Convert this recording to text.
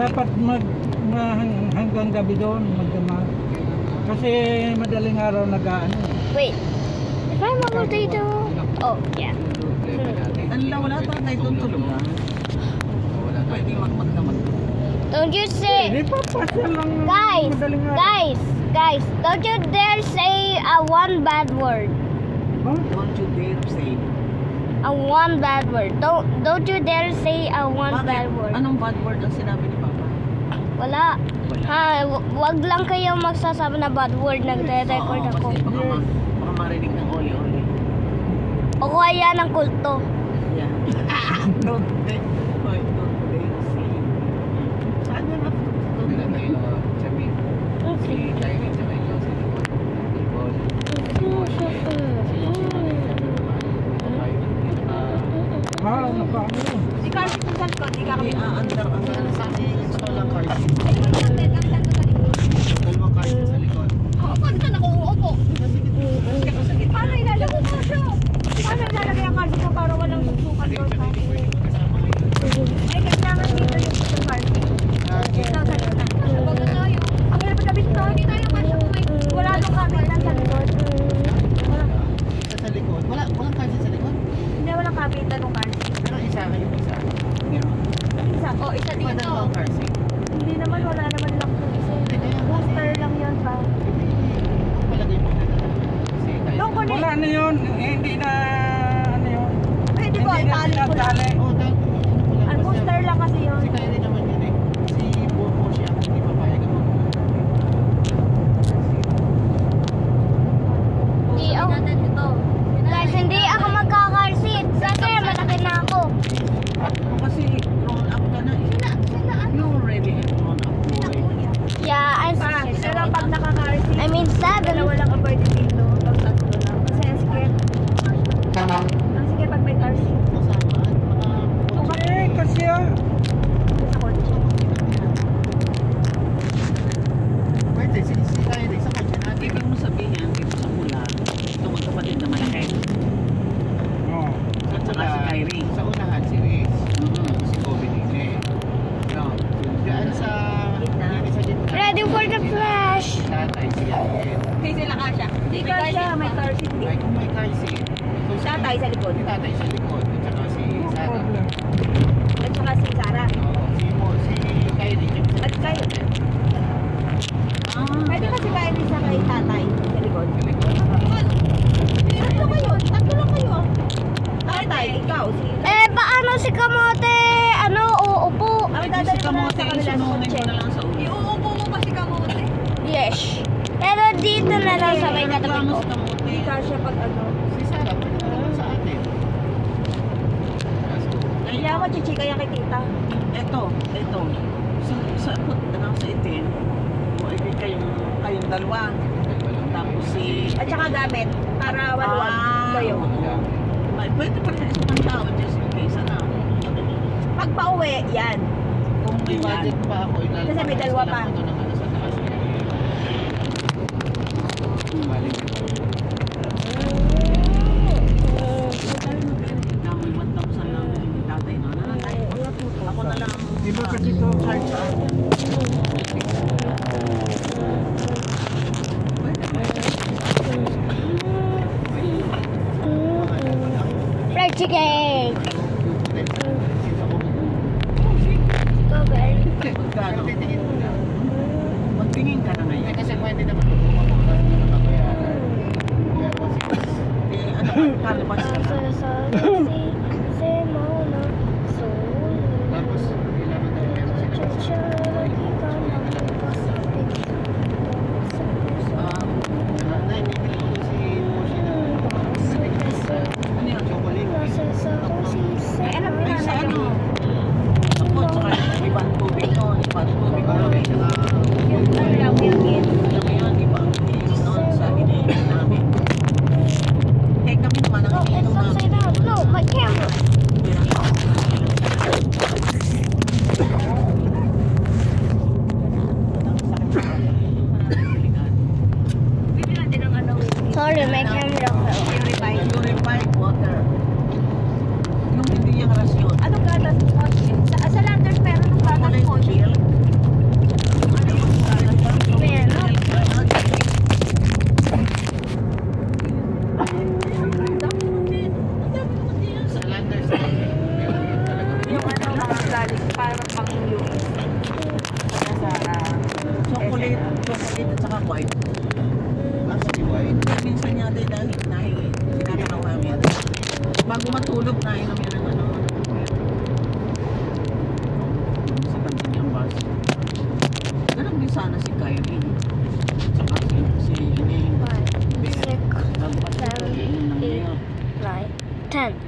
Dapat hanggang gabi doon magdamag. Kasi madaling araw nag-aano. Wait. If I'm a potato. Oh, yeah. Wala tayo doon tulugan. Pwede magdamag. Don't you say. Hindi pa lang Guys, madaling araw. guys, don't you dare say a one bad word. Huh? Don't you dare say. A one bad word. Don't you dare say a one bad word. Anong bad word ang sinabi ni Papa? Wala. Ha, wag lang kayo magsasabi na bad word. Nagre-record ako. Kasi baka marinig ng oli-oli. O kaya ng kulto. Yeah. Don't dare say. Saan yun? Ano pa ano? Si Carly kung saan ko, hindi ka kami aandar ang sa install ng Carly. Dalawang Carly sa likod. Paano ka nakuupo? Paano ilalagay mo siya? Paano ilalagay ang cards mo para walang susukan doon? Ay, kailangan dito yung sa cards. Bago tayo. Ang hirap kabit to, hindi tayo kasya kung may wala nung kabit lang sa likod. Sa likod? Walang Carly sa likod? Hindi, walang kabit na nung cards. Pero isa kayo isa. Meron. Isa. Oh, isa dito. Dalawang Carly. Hindi naman, wala naman lang po isa. Booster lang yun pa. Palagay mo na. Doon ko Wala na yun. Hindi na ano yun. Pwede ko, Hindi na ipaalit ko lang. sinasali. Ang booster lang kasi yun. Si Kylie naman yun eh. Si Bobo siya. Hindi papayag ako. Hindi ako. Guys, hindi ako magkakarsit. Kasi malaki na ako. Kasi grown up ka na. You already grown up boy. Yeah, I'm Pero pag nakaka-RC, I mean 7. walang avoided dito. Pag tatlo lang. Kasi ang sikit. Ang sikit pag may RC. Eh, kasi Sa kotse. Pwede, si Kylie sa kotse natin. Ibig mo sabihin, dito sa mula, ito magkapatid na malaki. oh. At saka si Kylie. Sa unahan si Riz. Si Kobe Dile. No. Diyan sa gitna. Ready for the flash. Tatay si Yael. Hindi sila kasha. Hindi kasha, may RC hindi. Ay, kung may Kylie. Tatay sa likod. Si tatay sa likod. At saka si Sarah. Problem. At saka si Sarah. Oo, si Kylie. At kayo. Pwede kasi kayo din sa kay tatay sa likod. Tatlo kayo. Tatlo lang kayo. Tatay, ikaw. Eh, paano si Kamote? Ano, uupo? Ang dadali ko na sa kanila sa kotse. Iuupo mo pa si Kamote. Yes. Pero dito na lang sa may katabi ko. Hindi kasha pag ano. Si Sarah, pwede ka naman sa atin. Kaya ako chichika yan kay tita. Ito. Sa itin, o ibig kayong dalawa. Tapos si... At saka gamit para waluwag kayo. Ay, pwede pa rin isang tao just in case, ano? Pag pauwi, yan. Kung may budget pa ako, ilalabas Kasi may dalawa pa. lang ito ng ano sa taas. Namoy 1,000 lang yung tatay na. Ako na lang. Di ba kasi ito Charge sa akin. Fried chicken. Strawberry. Magkano? Magtingin ka na ngayon. Kasi pwede naman magpumamulat na nakabayaran. Eh, ano ba? Kalabas ka na. Tapos, kailangan daw meron sila. Naibibili ko si Moshi na ano yan? Chocolate. Eh, alam mo Ay, na sa na ano? Ako, tsaka ibang tubig no? Ibang tubig ko. yung ano lang, bilangin. Alam mo yun, ibang inom noon sa iniinom namin. Eh, kami naman ang ininom namin. sana si Kyrie. Saka si ano yung 5, 6, nagpapalagay ng 7, mayor. 8, 9, 10.